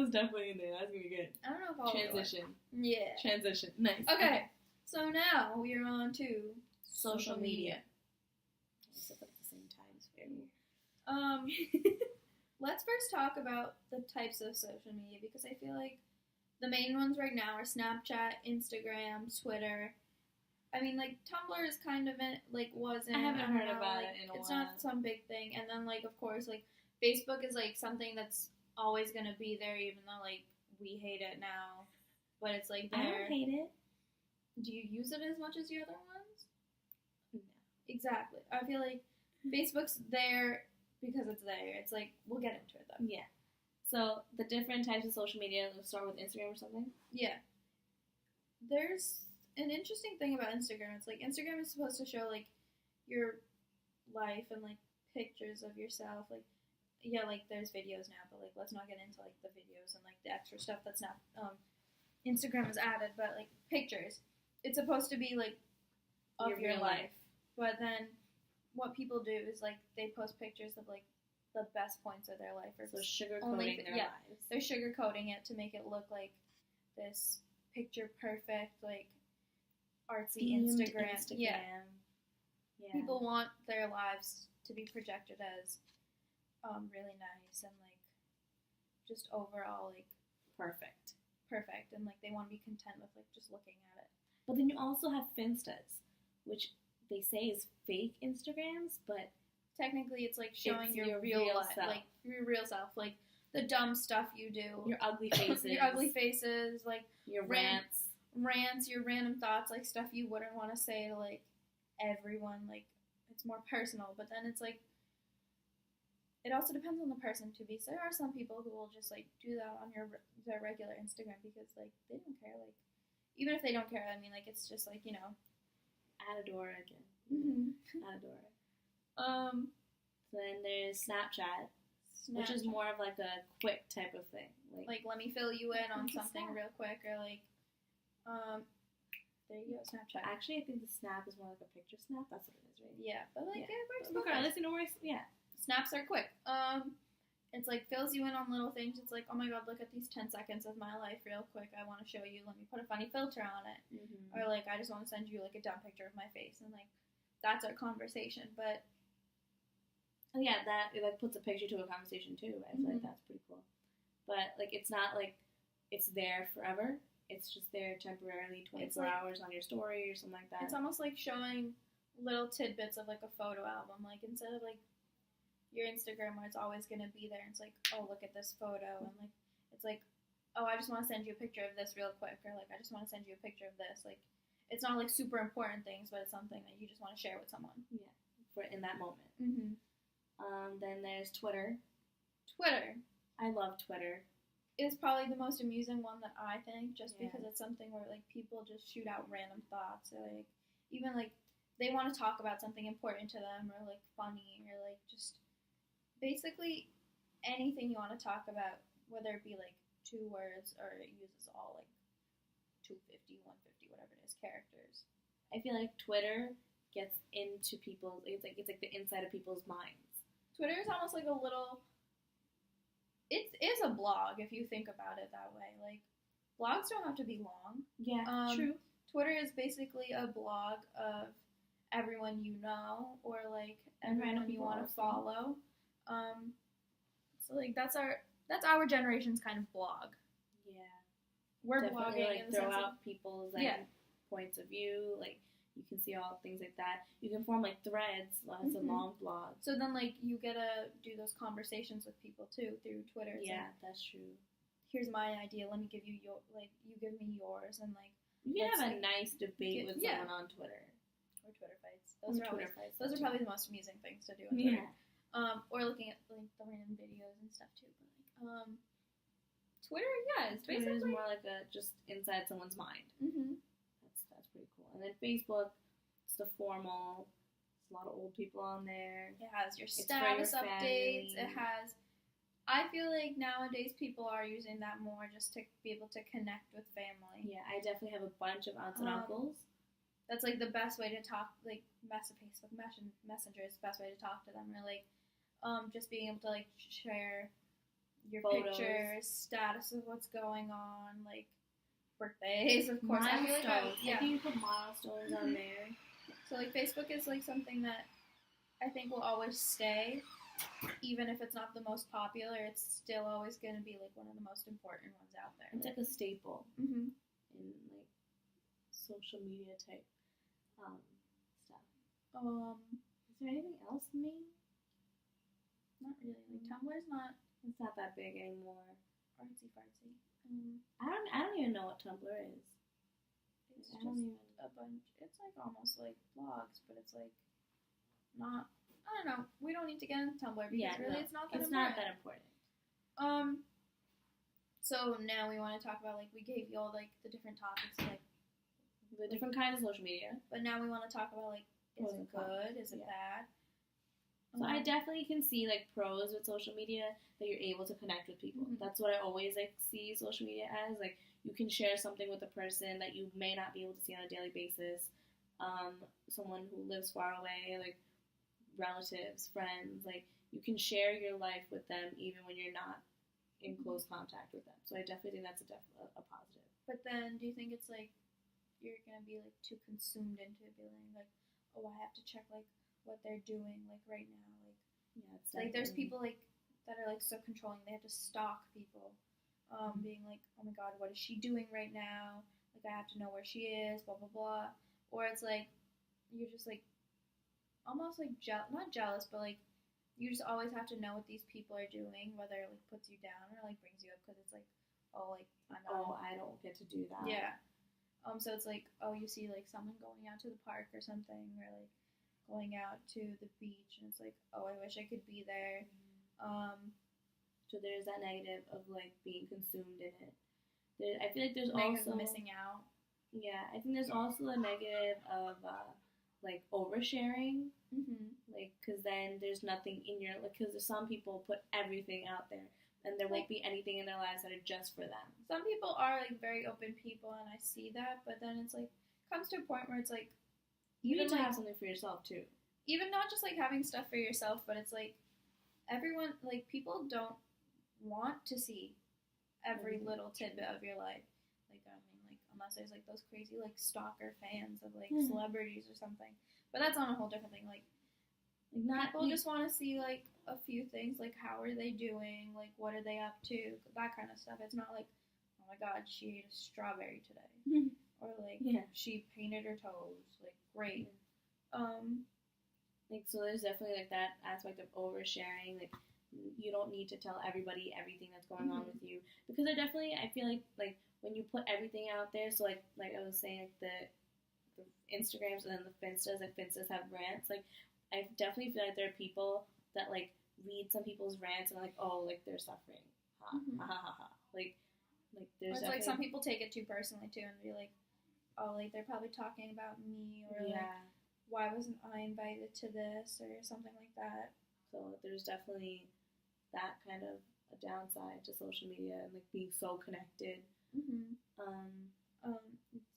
was definitely in there. That's gonna be good. I don't know if I'll Transition. Yeah. Transition. Nice. Okay. So now we are on to Social media. At the same time, it's very weird. Let's first talk about the types of social media because I feel like the main ones right now are Snapchat, Instagram, Twitter. I mean, like, Tumblr is kind of wasn't. I haven't heard about it in a while. It's not some big thing. And then, like, of course, like, Facebook is, like, something that's always going to be there, even though, like, we hate it now. But it's, like, there. I don't hate it. Do you use it as much as the other ones? No. Exactly. I feel like Facebook's there because it's there. It's, like, we'll get into it, though. Yeah. So, the different types of social media, let's start with Instagram or something? Yeah. There's an interesting thing about Instagram. It's like Instagram is supposed to show like your life and like pictures of yourself. Like, yeah, like there's videos now, but like let's not get into like the videos and like the extra stuff that's not Instagram has added. But like pictures, it's supposed to be like of your life. But then what people do is like they post pictures of like the best points of their life, or so sugarcoating their lives. They're sugarcoating it to make it look like this picture perfect, like artsy Instagram. Yeah. People want their lives to be projected as really nice and like just overall like perfect, and like they want to be content with like just looking at it. But then you also have Finstas, which they say is fake Instagrams, but technically it's like showing your real life, self. like your real self, like the dumb stuff you do, your ugly faces, like your rants, your random thoughts, like stuff you wouldn't want to say to like everyone. Like it's more personal, but then it's like it also depends on the person too. Because there are some people who will just like do that on their regular Instagram because like they don't care. Like even if they don't care, I mean like it's just like Adora again. Mm-hmm. Adora. So then there's Snapchat, which is more of like a quick type of thing. Like let me fill you in on something real quick, or like, there you go, Snapchat. Actually, I think the Snap is more like a picture snap. That's what it is, right? Yeah, but like, it works. Regardless, yeah. Snaps are quick. It's like fills you in on little things. It's like, oh my god, look at these 10 seconds of my life real quick. I want to show you. Let me put a funny filter on it. Mm-hmm. Or like, I just want to send you like a dumb picture of my face, and like, that's our conversation. But yeah, that it like puts a picture to a conversation too. I feel like that's pretty cool. But like, it's not like it's there forever. It's just there temporarily, 24 hours on your story or something like that. It's almost like showing little tidbits of like a photo album. Like instead of like your Instagram where it's always going to be there, and it's like, oh, look at this photo, and like it's like, oh, I just want to send you a picture of this real quick, or like I just want to send you a picture of this. Like it's not like super important things, but it's something that you just want to share with someone. Yeah, for in that moment. Mm-hmm. Then there's Twitter. I love Twitter. It's probably the most amusing one that I think, just because it's something where like people just shoot out random thoughts, or like even like they want to talk about something important to them, or like funny, or like just basically anything you want to talk about, whether it be like 2 words or it uses all like 250, 150, whatever it is, characters. I feel like Twitter gets into people's. It's like the inside of people's minds. Twitter is almost like a little. It is a blog if you think about it that way. Like blogs don't have to be long. Yeah, true. Twitter is basically a blog of everyone you know, or like everyone you want to follow. So like that's our generation's kind of blog. Yeah, we're definitely, blogging like, in the throw sense out people's like points of view. Like you can see all things like that. You can form like threads. Lots of long blogs. So then like you get to do those conversations with people too through Twitter. Yeah, that's true. Here's my idea. Let me give you your you give me yours, and like you can have a nice debate with someone on Twitter. Or Twitter fights. Those are probably the most amusing things to do on Twitter. Or looking at like the random videos and stuff too. But like, Twitter, it's Twitter basically is more like a just inside someone's mind. Mm-hmm. That's pretty cool. And then Facebook, it's the formal. There's a lot of old people on there. It has your status updates. It has. I feel like nowadays people are using that more just to be able to connect with family. Yeah, I definitely have a bunch of aunts and uncles. That's like the best way to talk. Like Facebook Messenger is the best way to talk to them. Or like, just being able to like share your photos. pictures, status of what's going on, like birthdays, of course. Milestones. I I think you put milestones on there. So like Facebook is like something that I think will always stay, even if it's not the most popular. It's still always going to be like one of the most important ones out there. It's like a staple Mm-hmm. in like social media type stuff. Is there anything else main? Not really. Like Tumblr's not. It's not that big anymore. Artsy fartsy. I don't even know what Tumblr is. It's I just don't even. a bunch. It's like almost like blogs, but it's like not. I don't know. We don't need to get into Tumblr because really it's not that important. Not that important. So now we want to talk about like we gave you all like the different topics like The different kinds of social media. but now we want to talk about like is Pros it and cons. good? Is it bad? So I definitely can see like pros with social media that you're able to connect with people. Mm-hmm. That's what I always like see social media as. Like you can share something with a person that you may not be able to see on a daily basis. Someone who lives far away, like relatives, friends, like you can share your life with them even when you're not in close contact with them. So I definitely think that's a positive. But then do you think it's like you're gonna be like too consumed into it, being like, oh, I have to check like what they're doing like right now, like Yeah, it's like there's people like that are like so controlling they have to stalk people, being like, oh my god, what is she doing right now? Like I have to know where she is, blah blah blah. Or it's like you're just like almost like not jealous, but like you just always have to know what these people are doing, whether it like puts you down or like brings you up because it's like, oh, like I don't get to do that. Yeah. So it's like, oh, you see like someone going out to the park or something, or like going out to the beach, and it's like, oh, I wish I could be there. So there's that negative of like being consumed in it. I feel like there's also also missing out. Yeah, I think there's also a negative of like oversharing. Mm-hmm. Like, because then there's nothing in your like. Because some people put everything out there, and there won't be anything in their lives that are just for them. Some people are like very open people, and I see that. But then it's like comes to a point where it's like You even need to like, have something for yourself too. Even not just like having stuff for yourself, but it's like everyone like people don't want to see every little tidbit of your life. Like I mean, like unless there's like those crazy like stalker fans of like celebrities or something. But that's on a whole different thing. Like people just want to see like a few things, like how are they doing, like what are they up to, that kind of stuff. It's not like, oh my god, she ate a strawberry today, or like she painted her toes. Like great. Like so, there's definitely like that aspect of oversharing. Like you don't need to tell everybody everything that's going on with you, because I feel like when you put everything out there. So like I was saying, like the Instagrams and then the Finstas. Like Finstas have rants. Like I definitely feel like there are people that like read some people's rants and are like, oh, like they're suffering, ha ha ha ha. Like there's like some people take it too personally too and be like, oh, like they're probably talking about me, or like why wasn't I invited to this, or something like that. So there's definitely that kind of a downside to social media and like being so connected.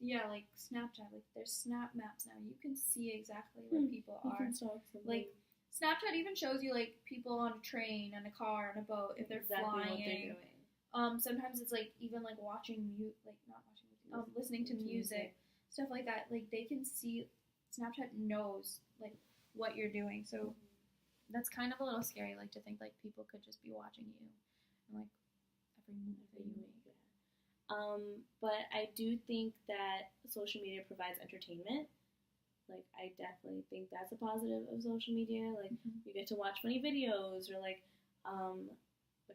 Yeah, like Snapchat, like there's Snap Maps now. You can see exactly where people are. Like Snapchat even shows you like people on a train, on a car, on a boat, if they're flying. What they're doing. Sometimes it's like even like listening to music, stuff like that. Like they can see. Snapchat knows like what you're doing, so that's kind of a little scary. Like to think like people could just be watching you and like every move that you make. But I do think that social media provides entertainment. Like I definitely think that's a positive of social media. Like you get to watch funny videos, or like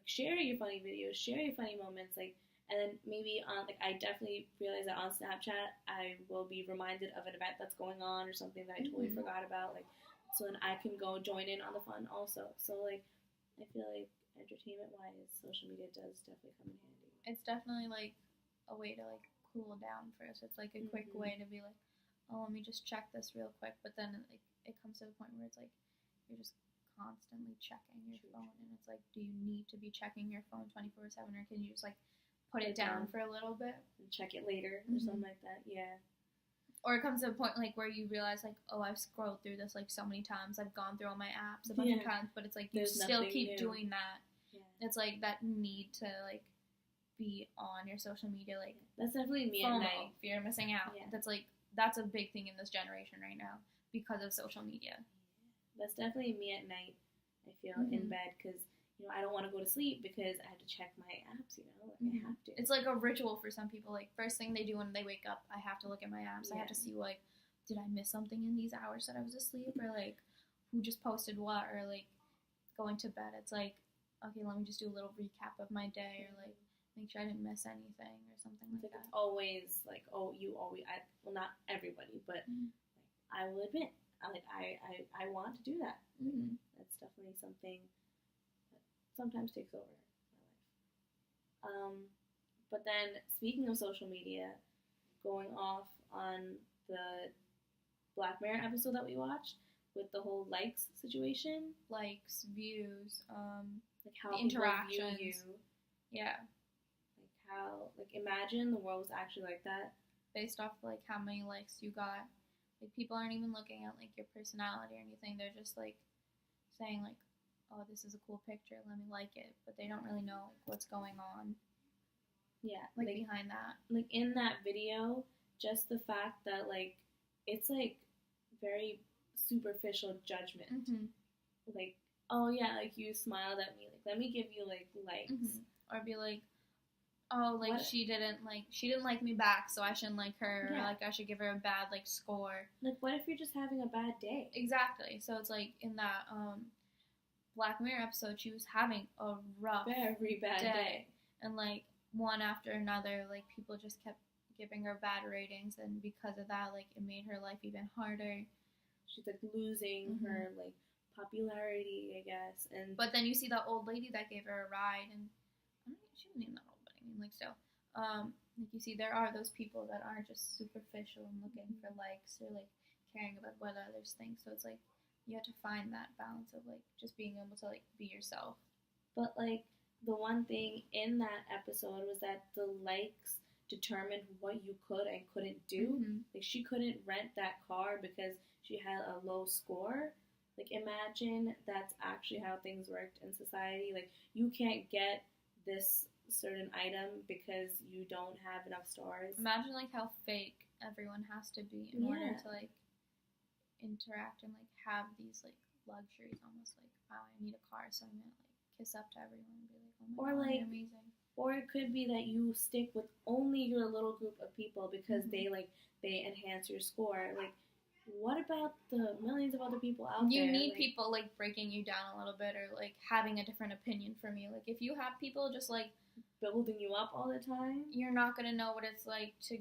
share your funny videos, share your funny moments, like. And then maybe on, like, I definitely realize that on Snapchat, I will be reminded of an event that's going on or something that I totally forgot about. Like, so then I can go join in on the fun also. So, like, I feel like entertainment-wise, social media does definitely come in handy. It's definitely, like, a way to, like, cool down first. It's, like, a quick way to be like, oh, let me just check this real quick. But then, like, it comes to the point where it's, like, you're just constantly checking your phone. And it's, like, do you need to be checking your phone 24/7, or can you just, like, put it down for a little bit and check it later or something like that? Or it comes to a point like where you realize like, oh, I've scrolled through this like so many times, I've gone through all my apps a bunch of times, but it's like you still keep doing that, It's like that need to like be on your social media, like That's definitely me FOMO, at night. fear of missing out. Yeah. That's a big thing in this generation right now because of social media. That's definitely me at night. I feel in bed because I don't want to go to sleep because I have to check my apps. I have to. It's like a ritual for some people. Like first thing they do when they wake up, I have to look at my apps. I have to see like, did I miss something in these hours that I was asleep, or like who just posted what, or like going to bed. It's like, okay, let me just do a little recap of my day, or like make sure I didn't miss anything or something like that. It's always like, well, not everybody, but I will admit, I want to do that. That's definitely something that sometimes takes over my life. But then, speaking of social media, going off on the Black Mirror episode that we watched with the whole likes situation, likes, views, like how the people interactions. view you. Yeah. Like how, like imagine the world was actually like that. Based off like how many likes you got. Like people aren't even looking at like your personality or anything. They're just like saying like, oh, this is a cool picture, let me like it. But they don't really know like, what's going on. Yeah. Like behind that. Like in that video, just the fact that like it's like very superficial judgment. Like, oh yeah, like you smiled at me, like let me give you like likes. Or be like, oh, like she didn't like me back, so I shouldn't like her, or like I should give her a bad like score. Like what if you're just having a bad day? Exactly. So it's like in that Black Mirror episode, she was having a rough, very bad day. And like one after another, like people just kept giving her bad ratings, and because of that, like it made her life even harder. She's like losing her like popularity, I guess. But then you see that old lady that gave her a ride, and she wasn't even that old, but I mean, like still, like you see there are those people that are just superficial and looking for likes or like caring about what others think. So it's like you have to find that balance of like just being able to like be yourself. But like the one thing in that episode was that the likes determined what you could and couldn't do. Like she couldn't rent that car because she had a low score. Like imagine that's actually how things worked in society. Like you can't get this certain item because you don't have enough stars. Imagine like how fake everyone has to be in order to like interact and like have these like luxuries, almost like, oh, I need a car, so I'm gonna like kiss up to everyone and be like, oh my god, you're amazing. Or it could be that you stick with only your little group of people because they enhance your score. Like, what about the millions of other people out there? You need people like breaking you down a little bit, or like having a different opinion from you. Like if you have people just like building you up all the time, you're not gonna know what it's like to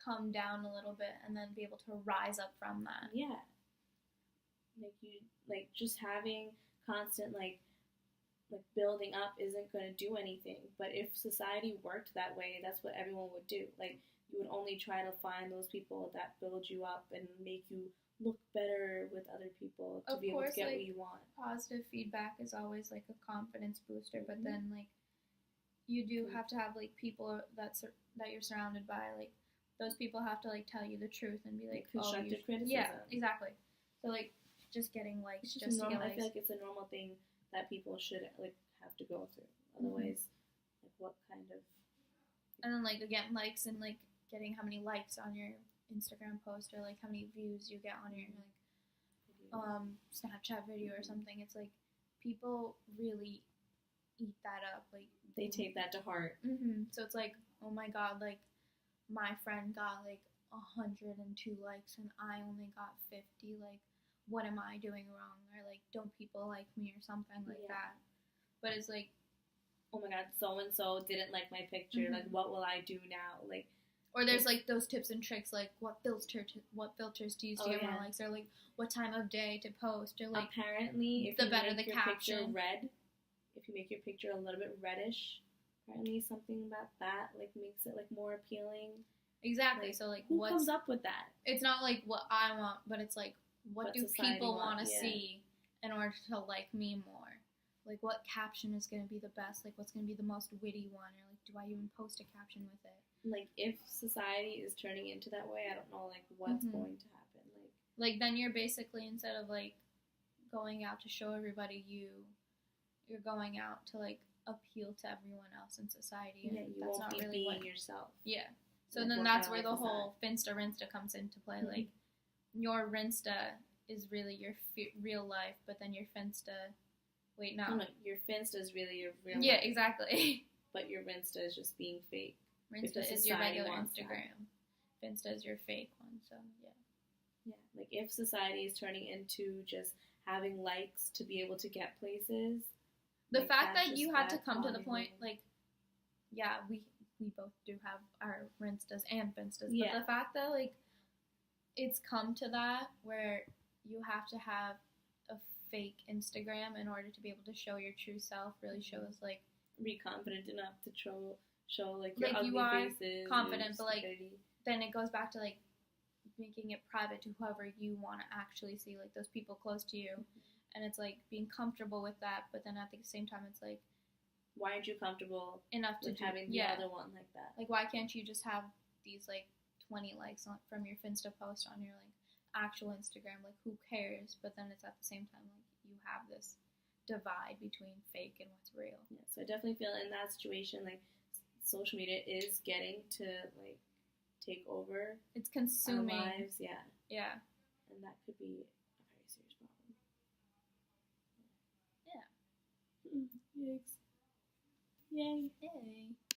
come down a little bit and then be able to rise up from that. Yeah. Like just having constant like building up isn't going to do anything. But if society worked that way, that's what everyone would do. Like you would only try to find those people that build you up and make you look better with other people to be able to get what you want. Positive feedback is always like a confidence booster, but then like you do have to have like people that you're surrounded by, like those people have to like tell you the truth and be like constructive criticism. Yeah, exactly. So like just getting likes, just to get likes. I feel like it's a normal thing that people should like have to go through. Otherwise, like what kind of? And then like again, likes and like getting how many likes on your Instagram post, or like how many views you get on your like Snapchat video or something. It's like people really eat that up. Like they take that to heart. So it's like, oh my god, like my friend got like 102 likes and I only got 50. Like, what am I doing wrong? Or like, don't people like me or something like that? But it's like, oh my god, so and so didn't like my picture. Like, what will I do now? Like, or there's like those tips and tricks, like what filters to use to get more likes, or like what time of day to post, or like apparently if the you better make the your caption. Picture red, if you make your picture a little bit reddish, apparently something about that like makes it like more appealing. Exactly. Like, so like who comes up with that? It's not like what I want, but it's like what do people want to see in order to like me more? Like what caption is going to be the best? Like what's going to be the most witty one? Or like do I even post a caption with it? Like if society is turning into that way, I don't know like what's going to happen. Like then you're basically, instead of like going out to show everybody you're going out to like appeal to everyone else in society. Yeah, And you that's won't not be really being what. yourself. Yeah. So Like, then what that's kind where of the life is whole Finsta Rinsta comes into play. Mhm. Like, your Rinsta is really your real life, but then your Finsta. Wait, no. No, your Finsta is really your real Yeah, life, exactly. but your Rinsta is just being fake. Rinsta is your regular Instagram. Finsta is your fake one. So yeah. Yeah, like if society is turning into just having likes to be able to get places. The like, fact that's that just you had to bad come to the quality point, living. like, yeah, we both do have our Rinstas and Finstas, Yeah. but the fact that, like, it's come to that where you have to have a fake Instagram in order to be able to show your true self really shows, like, Be confident enough to show like your like, ugly you are faces. confident, your but, like, stupidity. then it goes back to, like, making it private to whoever you want to actually see, like, those people close to you. And it's, like, being comfortable with that, but then at the same time, it's, like, why aren't you comfortable enough to with having the other one like that? Like, why can't you just have these, like, 20 likes from your Finsta post on your, like, actual Instagram? Like, who cares? But then it's at the same time, like, you have this divide between fake and what's real. Yeah, so I definitely feel in that situation, like, social media is getting to, like, take over It's consuming. our lives, yeah. Yeah. And that could be a very serious problem. Yeah. Yikes. Yay. Yay.